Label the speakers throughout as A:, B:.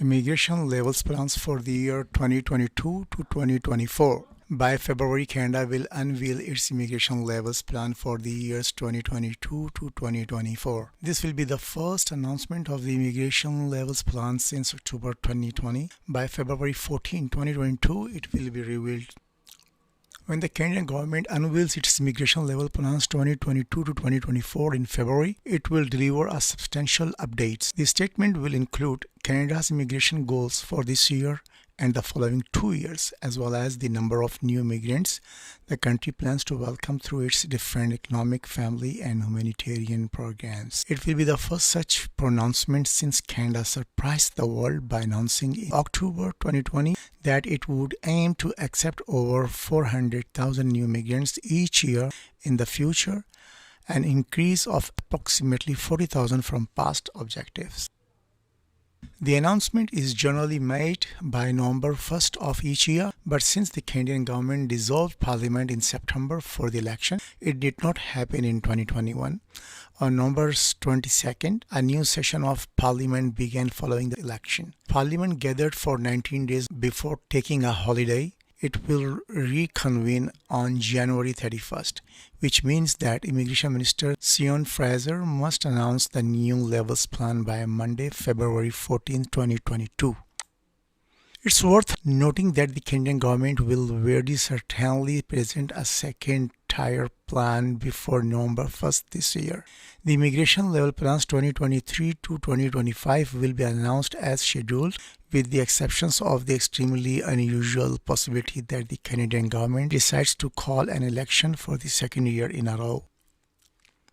A: Immigration levels plans for the year 2022 to 2024. By February, Canada will unveil its immigration levels plan for the years 2022 to 2024. This will be the first announcement of the immigration levels plan since October 2020. By February 14, 2022, it will be revealed. When the Canadian government unveils its immigration level plans 2022 to 2024 in February, it will deliver a substantial updates. The statement will include Canada's immigration goals for this year and the following 2 years, as well as the number of new migrants the country plans to welcome through its different economic, family, and humanitarian programs. It will be the first such pronouncement since Canada surprised the world by announcing in October 2020 that it would aim to accept over 400,000 new migrants each year in the future, an increase of approximately 40,000 from past objectives. The announcement is generally made by November 1st of each year, but since the Canadian government dissolved Parliament in September for the election, it did not happen in 2021. On November 22nd, a new session of Parliament began following the election. Parliament gathered for 19 days before taking a holiday. It will reconvene on January 31st, which means that Immigration Minister Sian Fraser must announce the new levels plan by Monday, February 14, 2022. It's worth noting that the Canadian government will very certainly present a second-tier plan before November 1st this year. The immigration level plans 2023 to 2025 will be announced as scheduled, with the exceptions of the extremely unusual possibility that the Canadian government decides to call an election for the second year in a row.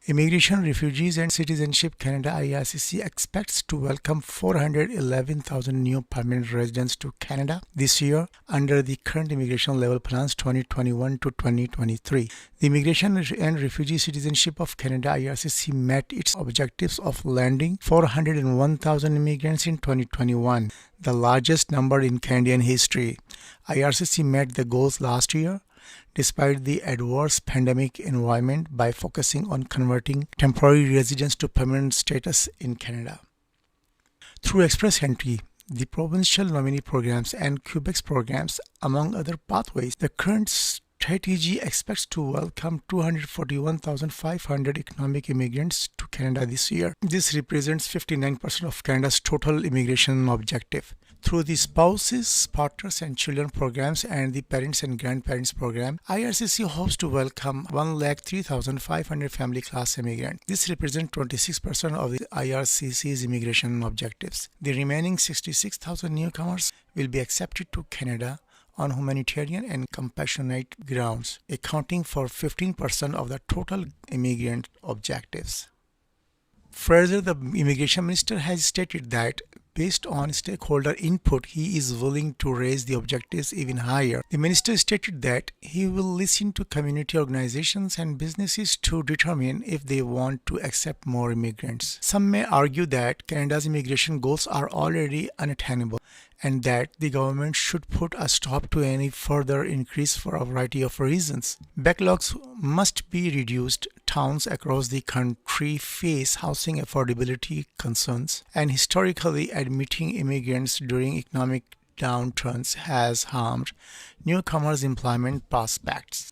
A: Immigration, Refugees and Citizenship Canada (IRCC) expects to welcome 411,000 new permanent residents to Canada this year under the current immigration level plans 2021 to 2023. The Immigration and Refugee Citizenship of Canada (IRCC) met its objectives of landing 401,000 immigrants in 2021, the largest number in Canadian history. IRCC met the goals last year, despite the adverse pandemic environment, by focusing on converting temporary residents to permanent status in Canada. Through express entry, the provincial nominee programs and Quebec's programs, among other pathways, the current strategy expects to welcome 241,500 economic immigrants to Canada this year. This represents 59% of Canada's total immigration objective. Through the Spouses, Partners and Children programs and the Parents and Grandparents program, IRCC hopes to welcome 103,500 family class immigrants. This represents 26% of the IRCC's immigration objectives. The remaining 66,000 newcomers will be accepted to Canada on humanitarian and compassionate grounds, accounting for 15% of the total immigrant objectives. Further, the Immigration Minister has stated that based on stakeholder input, he is willing to raise the objectives even higher. The minister stated that he will listen to community organizations and businesses to determine if they want to accept more immigrants. Some may argue that Canada's immigration goals are already unattainable and that the government should put a stop to any further increase for a variety of reasons. Backlogs must be reduced. Towns across the country face housing affordability concerns, and historically admitting immigrants during economic downturns has harmed newcomers' employment prospects.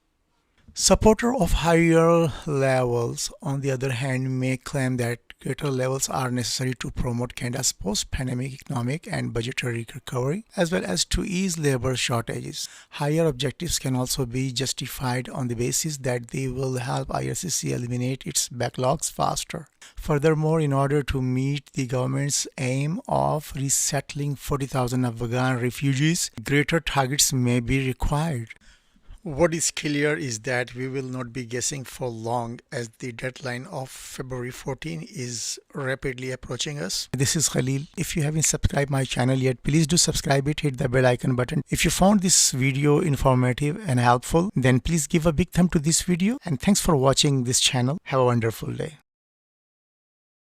A: Supporters of higher levels, on the other hand, may claim that greater levels are necessary to promote Canada's post-pandemic economic and budgetary recovery, as well as to ease labor shortages. Higher objectives can also be justified on the basis that they will help IRCC eliminate its backlogs faster. Furthermore, in order to meet the government's aim of resettling 40,000 Afghan refugees, greater targets may be required. What is clear is that we will not be guessing for long, as the deadline of February 14 is rapidly approaching us. This is Khalil. If you haven't subscribed my channel yet, please do subscribe it, hit the bell icon button. If you found this video informative and helpful, then please give a big thumb to this video, and thanks for watching this channel. Have a wonderful day.